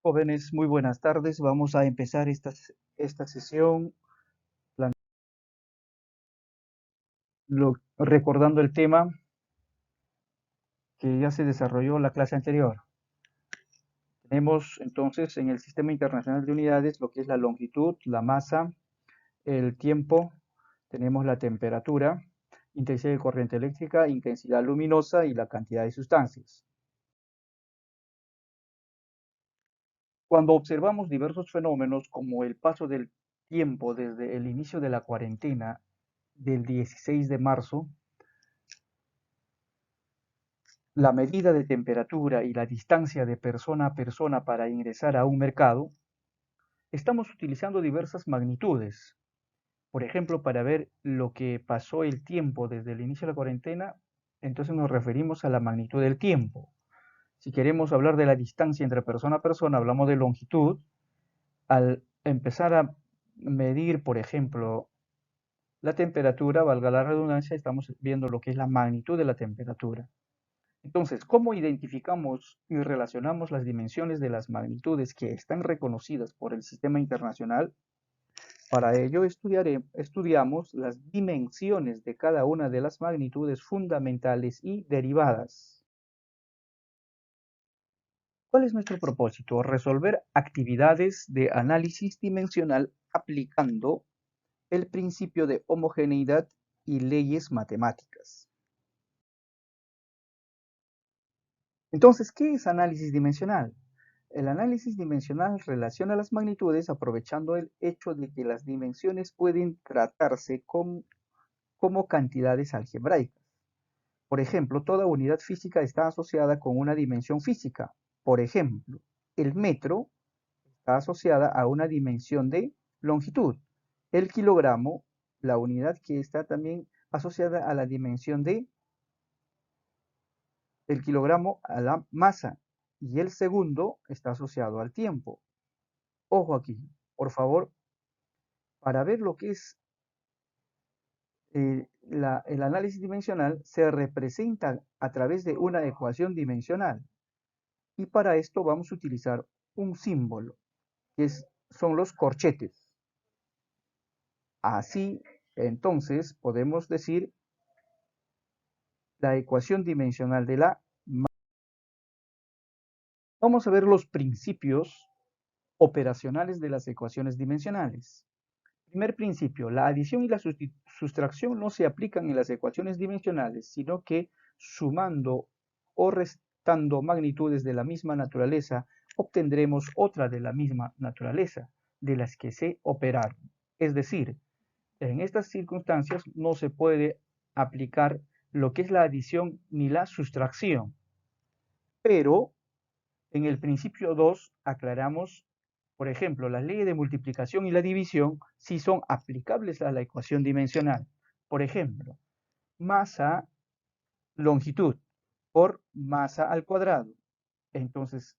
Jóvenes, muy buenas tardes. Vamos a empezar esta sesión recordando el tema que ya se desarrolló en la clase anterior. Tenemos entonces en el Sistema Internacional de Unidades lo que es la longitud, la masa, el tiempo, tenemos la temperatura, intensidad de corriente eléctrica, intensidad luminosa y la cantidad de sustancias. Cuando observamos diversos fenómenos como el paso del tiempo desde el inicio de la cuarentena del 16 de marzo, la medida de temperatura y la distancia de persona a persona para ingresar a un mercado, estamos utilizando diversas magnitudes. Por ejemplo, para ver lo que pasó el tiempo desde el inicio de la cuarentena, entonces nos referimos a la magnitud del tiempo. Si queremos hablar de la distancia entre persona a persona, hablamos de longitud. Al empezar a medir, por ejemplo, la temperatura, valga la redundancia, estamos viendo lo que es la magnitud de la temperatura. Entonces, ¿cómo identificamos y relacionamos las dimensiones de las magnitudes que están reconocidas por el sistema internacional? Para ello estudiamos las dimensiones de cada una de las magnitudes fundamentales y derivadas. ¿Cuál es nuestro propósito? Resolver actividades de análisis dimensional aplicando el principio de homogeneidad y leyes matemáticas. Entonces, ¿qué es análisis dimensional? El análisis dimensional relaciona las magnitudes aprovechando el hecho de que las dimensiones pueden tratarse como cantidades algebraicas. Por ejemplo, toda unidad física está asociada con una dimensión física. Por ejemplo, el metro está asociada a una dimensión de longitud. El kilogramo, la unidad que está también asociada a la dimensión de el kilogramo a la masa y el segundo está asociado al tiempo. Ojo aquí, por favor, para ver lo que es el análisis dimensional se representa a través de una ecuación dimensional y para esto vamos a utilizar un símbolo son los corchetes. Así, entonces, podemos decir la ecuación dimensional de la masa. Vamos a ver los principios operacionales de las ecuaciones dimensionales. Primer principio, la adición y la sustracción no se aplican en las ecuaciones dimensionales, sino que sumando o restando magnitudes de la misma naturaleza, obtendremos otra de la misma naturaleza, de las que se operaron. Es decir, en estas circunstancias no se puede aplicar lo que es la adición ni la sustracción, pero en el principio 2 aclaramos, por ejemplo, las leyes de multiplicación y la división sí son aplicables a la ecuación dimensional. Por ejemplo, masa, longitud por masa al cuadrado. Entonces,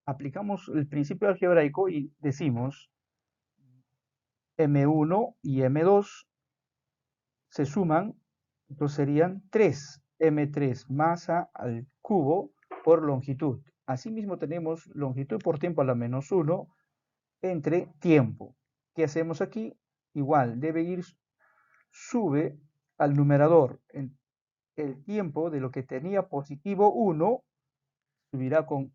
aplicamos el principio algebraico y decimos M1 y M2 se suman, entonces serían 3, M3 masa al cubo por longitud. Asimismo tenemos longitud por tiempo a la menos 1 entre tiempo. ¿Qué hacemos aquí? Igual, sube al numerador. El tiempo de lo que tenía positivo 1 subirá con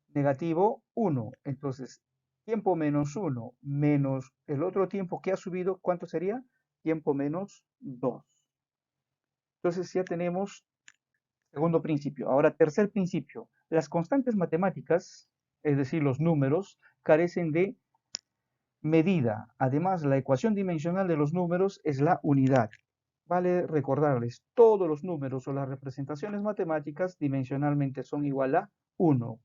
negativo 1. Entonces, tiempo menos 1 menos el otro tiempo que ha subido, ¿cuánto sería? Tiempo menos 2. Entonces ya tenemos segundo principio. Ahora, tercer principio. Las constantes matemáticas, es decir, los números, carecen de medida. Además, la ecuación dimensional de los números es la unidad. Vale recordarles, todos los números o las representaciones matemáticas dimensionalmente son igual a 1.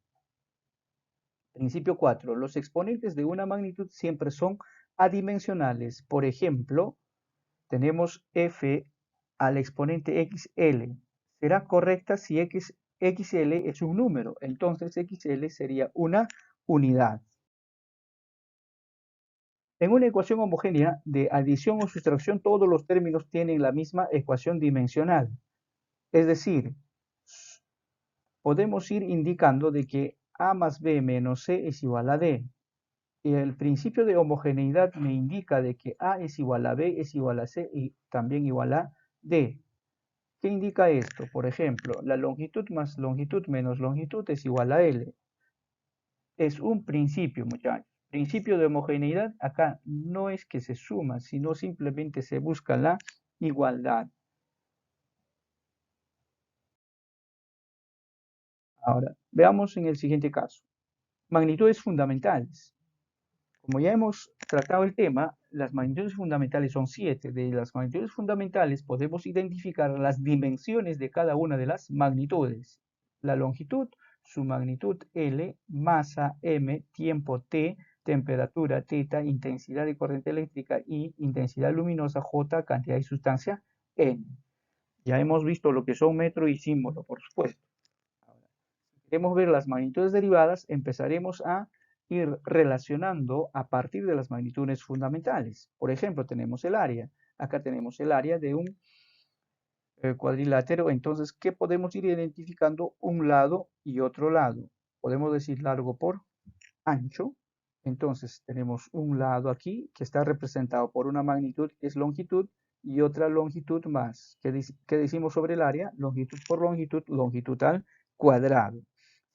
Principio 4. Los exponentes de una magnitud siempre son adimensionales. Por ejemplo, tenemos f al exponente xl. Será correcta si xl es un número. Entonces xl sería una unidad. En una ecuación homogénea de adición o sustracción, todos los términos tienen la misma ecuación dimensional. Es decir, podemos ir indicando de que A más B menos C es igual a D. Y el principio de homogeneidad me indica de que A es igual a B, es igual a C y también igual a D. ¿Qué indica esto? Por ejemplo, la longitud más longitud menos longitud es igual a L. Es un principio, muchachos. Principio de homogeneidad, acá no es que se suma, sino simplemente se busca la igualdad. Ahora, veamos en el siguiente caso. Magnitudes fundamentales. Como ya hemos tratado el tema, las magnitudes fundamentales son 7. De las magnitudes fundamentales podemos identificar las dimensiones de cada una de las magnitudes. La longitud, su magnitud L, masa M, tiempo T, temperatura θ, intensidad de corriente eléctrica I, intensidad luminosa J, cantidad de sustancia N. Ya hemos visto lo que son metro y símbolo, por supuesto. Ahora, si queremos ver las magnitudes derivadas, empezaremos a ir relacionando a partir de las magnitudes fundamentales. Por ejemplo, tenemos el área. Acá tenemos el área de un cuadrilátero. Entonces, ¿qué podemos ir identificando? Un lado y otro lado. Podemos decir largo por ancho. Entonces, tenemos un lado aquí que está representado por una magnitud que es longitud y otra longitud más. ¿Qué decimos sobre el área? Longitud por longitud, longitud al cuadrado.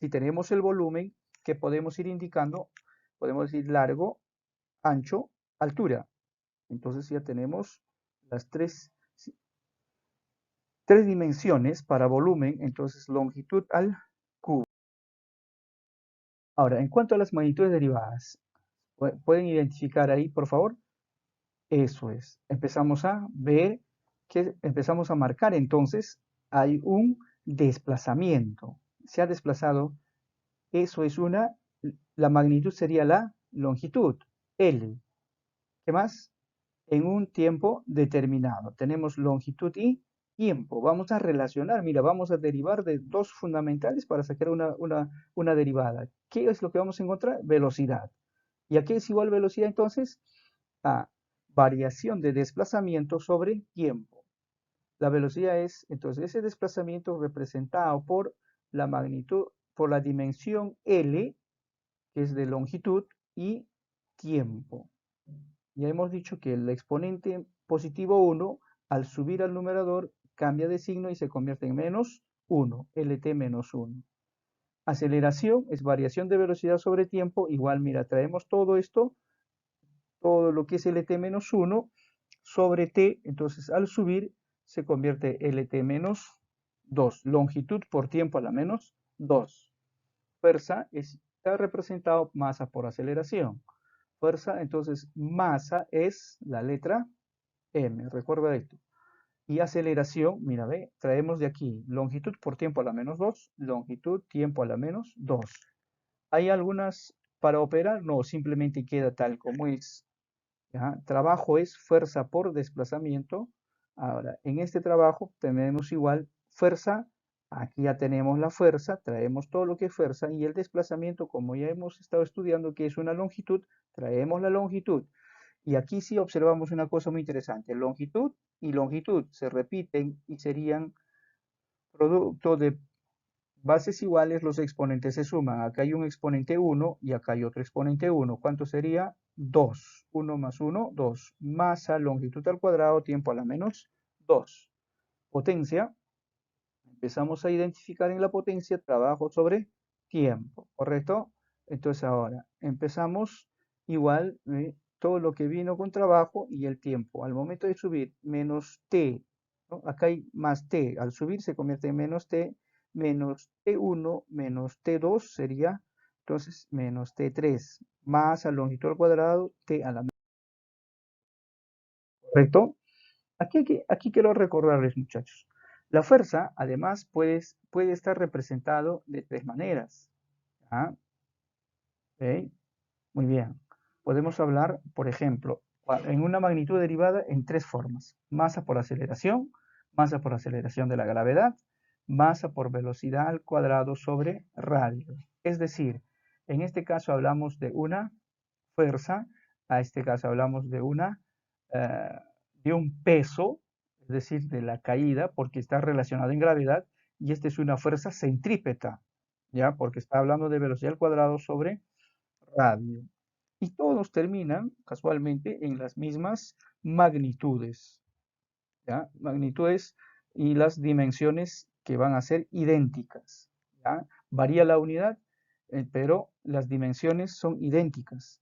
Si tenemos el volumen, ¿qué podemos ir indicando? Podemos decir largo, ancho, altura. Entonces ya tenemos las tres dimensiones para volumen, entonces longitud al cubo. Ahora, en cuanto a las magnitudes derivadas, ¿pueden identificar ahí, por favor? Eso es. Empezamos a ver que empezamos a marcar entonces hay un desplazamiento. Se ha desplazado, eso es la magnitud sería la longitud, L. ¿Qué más? En un tiempo determinado. Tenemos longitud y tiempo. Vamos a relacionar, mira, vamos a derivar de dos fundamentales para sacar una derivada. ¿Qué es lo que vamos a encontrar? Velocidad. ¿Y a qué es igual velocidad entonces? A variación de desplazamiento sobre tiempo. La velocidad es, entonces, ese desplazamiento representado por la magnitud, por la dimensión L, que es de longitud, y tiempo. Ya hemos dicho que el exponente positivo 1, al subir al numerador, cambia de signo y se convierte en menos 1, LT menos 1. Aceleración es variación de velocidad sobre tiempo. Igual, mira, traemos todo esto, todo lo que es LT menos 1 sobre T. Entonces, al subir, se convierte LT menos 2. Longitud por tiempo a la menos 2. Fuerza está representado masa por aceleración. Fuerza, entonces masa es la letra M, recuerda esto. Y aceleración, mira, ve, traemos de aquí longitud por tiempo a la menos 2, longitud, tiempo a la menos 2. ¿Hay algunas para operar? No, simplemente queda tal como es. ¿Ya? Trabajo es fuerza por desplazamiento. Ahora, en este trabajo tenemos igual fuerza. Aquí ya tenemos la fuerza, traemos todo lo que es fuerza y el desplazamiento, como ya hemos estado estudiando que es una longitud, traemos la longitud. Y aquí sí observamos una cosa muy interesante. Longitud y longitud se repiten y serían producto de bases iguales, los exponentes se suman. Acá hay un exponente 1 y acá hay otro exponente 1. ¿Cuánto sería? 2. 1 más 1, 2. Masa, longitud al cuadrado, tiempo a la menos 2. Potencia. Empezamos a identificar en la potencia trabajo sobre tiempo, ¿correcto? Entonces ahora empezamos igual todo lo que vino con trabajo y el tiempo. Al momento de subir, menos t, ¿no? Acá hay más t. Al subir se convierte en menos t1 menos t2 sería entonces menos t3 más a longitud al cuadrado t a la menos. ¿Correcto? Aquí quiero recordarles, muchachos. La fuerza, además, puede estar representado de tres maneras. ¿Ah? ¿Ok? Muy bien. Podemos hablar, por ejemplo, en una magnitud derivada en tres formas. Masa por aceleración de la gravedad, masa por velocidad al cuadrado sobre radio. Es decir, en este caso hablamos de una fuerza, a este caso hablamos eh, de un peso, es decir, de la caída, porque está relacionado en gravedad, y esta es una fuerza centrípeta. ¿ya? Porque está hablando de velocidad al cuadrado sobre radio. Y todos terminan casualmente en las mismas magnitudes, ¿ya? Magnitudes y las dimensiones que van a ser idénticas, ¿ya? Varía la unidad, pero las dimensiones son idénticas.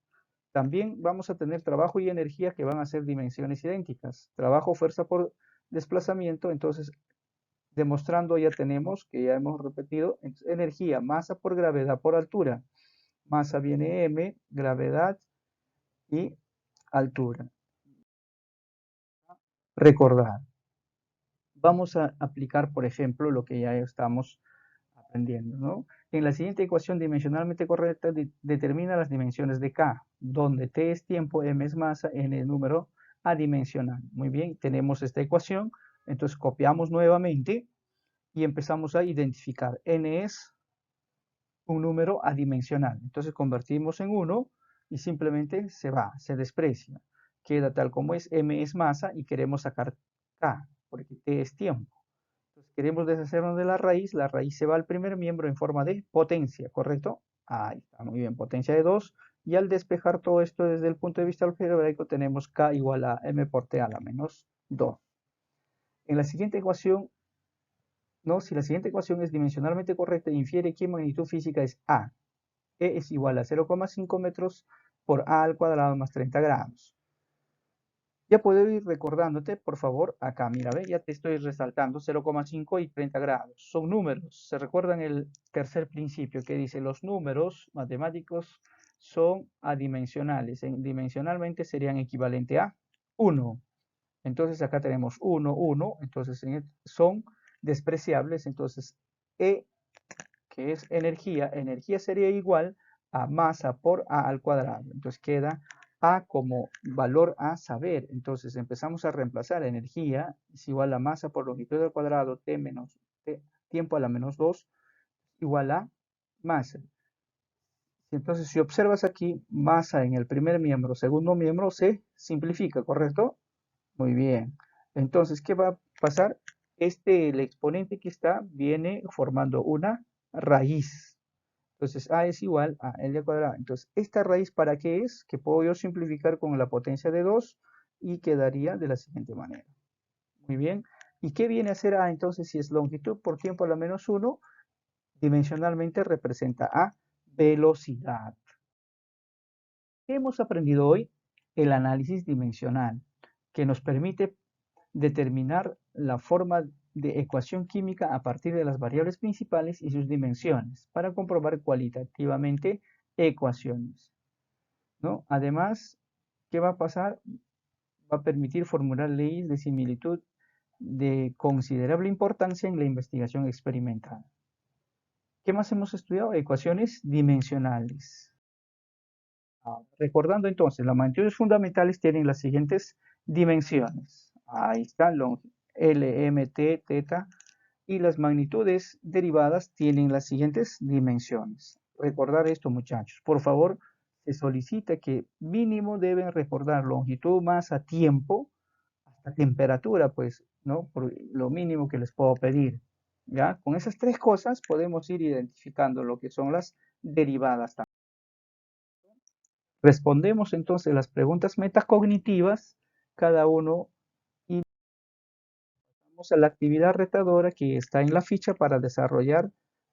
También vamos a tener trabajo y energía que van a ser dimensiones idénticas. Trabajo, fuerza por desplazamiento, entonces demostrando ya tenemos, que ya hemos repetido, energía, masa por gravedad por altura. Masa viene m, gravedad y altura. Recordar. Vamos a aplicar, por ejemplo, lo que ya estamos aprendiendo, ¿no? En la siguiente ecuación dimensionalmente correcta determina las dimensiones de K, donde T es tiempo, M es masa, N es número adimensional. Muy bien, tenemos esta ecuación, entonces copiamos nuevamente y empezamos a identificar. N es un número adimensional, entonces convertimos en 1 y simplemente se va, se desprecia. Queda tal como es, M es masa y queremos sacar K, porque T es tiempo. Entonces queremos deshacernos de la raíz se va al primer miembro en forma de potencia, ¿correcto? Ahí está, muy bien, potencia de 2. Y al despejar todo esto desde el punto de vista algebraico, tenemos K igual a M por T a la menos 2. En la siguiente ecuación, no, si la siguiente ecuación es dimensionalmente correcta, infiere que magnitud física es A. E es igual a 0,5 metros por A al cuadrado más 30 grados. Ya puedo ir recordándote, por favor, acá, mira, ve, ya te estoy resaltando 0,5 y 30 grados. Son números. ¿Se recuerdan el tercer principio que dice los números matemáticos son adimensionales? Dimensionalmente serían equivalente a 1. Entonces acá tenemos 1, 1. Entonces son despreciables. Entonces E, que es energía sería igual a masa por A al cuadrado. Entonces queda A como valor a saber. Entonces empezamos a reemplazar energía es igual a masa por longitud al cuadrado T menos T, tiempo a la menos 2 igual a masa. Entonces si observas aquí, masa en el primer miembro, segundo miembro se simplifica, ¿correcto? Muy bien. Entonces, ¿qué va a pasar? El exponente que está viene formando una raíz. Entonces, A es igual a L al cuadrado. Entonces, ¿esta raíz para qué es? Que puedo yo simplificar con la potencia de 2 y quedaría de la siguiente manera. Muy bien. ¿Y qué viene a ser A entonces si es longitud por tiempo a la menos 1? Dimensionalmente representa a velocidad. ¿Qué hemos aprendido hoy? El análisis dimensional, que nos permite determinar la forma de ecuación química a partir de las variables principales y sus dimensiones para comprobar cualitativamente ecuaciones, ¿no? Además, ¿qué va a pasar? Va a permitir formular leyes de similitud de considerable importancia en la investigación experimental. ¿Qué más hemos estudiado? Ecuaciones dimensionales. Recordando entonces, las magnitudes fundamentales tienen las siguientes dimensiones. Ahí está, L, M, T, teta. Y las magnitudes derivadas tienen las siguientes dimensiones. Recordar esto, muchachos. Por favor, se solicita que mínimo deben recordar longitud, masa, tiempo, hasta temperatura, pues, ¿no? Por lo mínimo que les puedo pedir. ¿Ya? Con esas tres cosas podemos ir identificando lo que son las derivadas. Respondemos entonces las preguntas metacognitivas, cada uno, y vamos a la actividad retadora que está en la ficha para desarrollar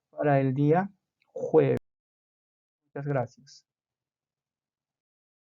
para el día jueves. Muchas gracias.